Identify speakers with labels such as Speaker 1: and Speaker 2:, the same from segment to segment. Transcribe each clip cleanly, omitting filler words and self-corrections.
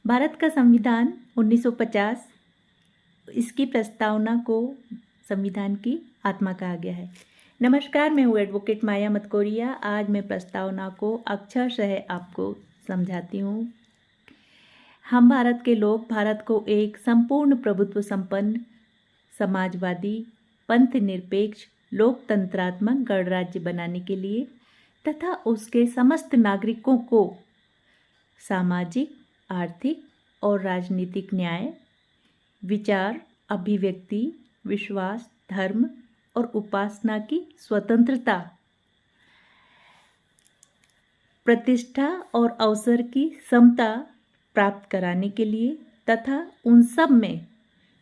Speaker 1: भारत का संविधान 1950, इसकी प्रस्तावना को संविधान की आत्मा कहा गया है। नमस्कार, मैं हूँ एडवोकेट माया मतकोरिया। आज मैं प्रस्तावना को अक्षरशः आपको समझाती हूँ। हम भारत के लोग भारत को एक संपूर्ण प्रभुत्व संपन्न, समाजवादी, पंथ निरपेक्ष, लोकतंत्रात्मक गणराज्य बनाने के लिए तथा उसके समस्त नागरिकों को सामाजिक, आर्थिक और राजनीतिक न्याय, विचार, अभिव्यक्ति, विश्वास, धर्म और उपासना की स्वतंत्रता, प्रतिष्ठा और अवसर की समता प्राप्त कराने के लिए तथा उन सब में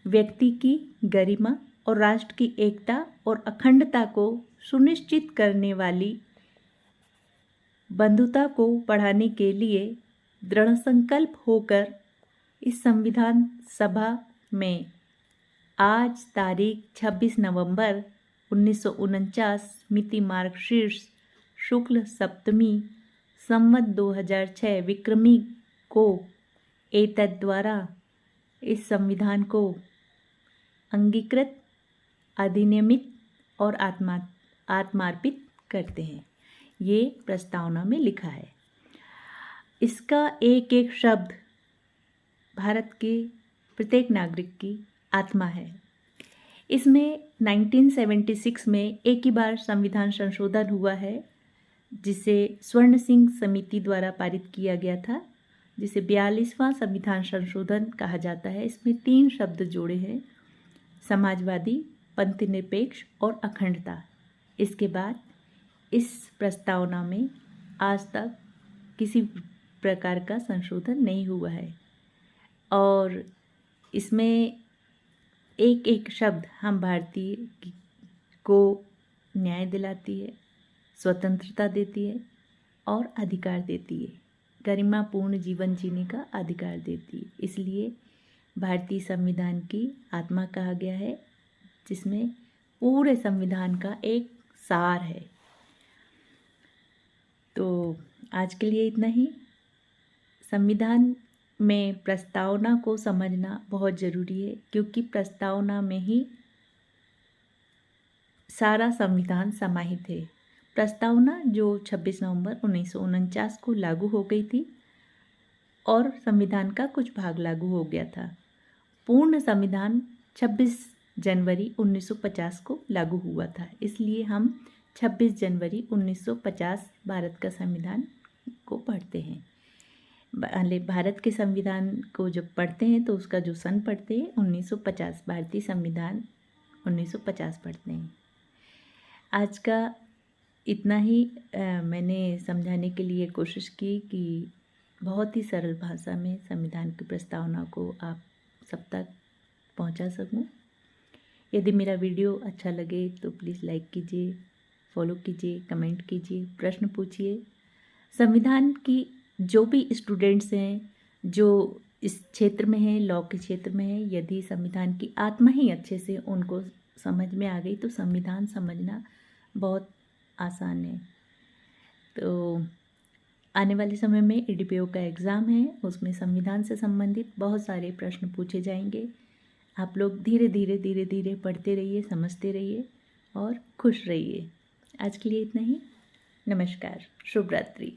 Speaker 1: व्यक्ति की गरिमा और राष्ट्र की एकता और अखंडता को सुनिश्चित करने वाली बंधुता को बढ़ाने के लिए दृढ़ संकल्प होकर इस संविधान सभा में आज तारीख 26 नवंबर 1949 मिति मार्गशीर्ष शुक्ल सप्तमी संवत 2006 विक्रमी को एतद् द्वारा इस संविधान को अंगीकृत, अधिनियमित और आत्मार्पित करते हैं। ये प्रस्तावना में लिखा है। इसका एक एक शब्द भारत के प्रत्येक नागरिक की आत्मा है। इसमें 1976 में एक ही बार संविधान संशोधन हुआ है, जिसे स्वर्ण सिंह समिति द्वारा पारित किया गया था, जिसे 42वां संविधान संशोधन कहा जाता है। इसमें 3 शब्द जोड़े हैं: समाजवादी, पंथ निरपेक्ष और अखंडता। इसके बाद इस प्रस्तावना में आज तक किसी प्रकार का संशोधन नहीं हुआ है और इसमें एक एक शब्द हम भारतीय को न्याय दिलाती है, स्वतंत्रता देती है और अधिकार देती है, गरिमापूर्ण जीवन जीने का अधिकार देती है। इसलिए भारतीय संविधान की आत्मा कहा गया है, जिसमें पूरे संविधान का एक सार है। तो आज के लिए इतना ही। संविधान में प्रस्तावना को समझना बहुत ज़रूरी है, क्योंकि प्रस्तावना में ही सारा संविधान समाहित है। प्रस्तावना जो 26 नवंबर 1949 को लागू हो गई थी और संविधान का कुछ भाग लागू हो गया था। पूर्ण संविधान 26 जनवरी 1950 को लागू हुआ था। इसलिए हम 26 जनवरी 1950 भारत का संविधान को पढ़ते हैं। भारत के संविधान को जब पढ़ते हैं तो उसका जो सन पढ़ते हैं 1950, भारतीय संविधान 1950 पढ़ते हैं। आज का इतना ही मैंने समझाने के लिए कोशिश की कि बहुत ही सरल भाषा में संविधान की प्रस्तावना को आप सब तक पहुंचा सकूं। यदि मेरा वीडियो अच्छा लगे तो प्लीज़ लाइक कीजिए, फॉलो कीजिए, कमेंट कीजिए, प्रश्न पूछिए। संविधान की जो भी स्टूडेंट्स हैं, जो इस क्षेत्र में हैं, लॉ के क्षेत्र में हैं, यदि संविधान की आत्मा ही अच्छे से उनको समझ में आ गई तो संविधान समझना बहुत आसान है। तो आने वाले समय में EDPO का एग्ज़ाम है, उसमें संविधान से संबंधित बहुत सारे प्रश्न पूछे जाएंगे। आप लोग धीरे धीरे पढ़ते रहिए, समझते रहिए और खुश रहिए। आज के लिए इतना ही। नमस्कार, शुभ रात्रि।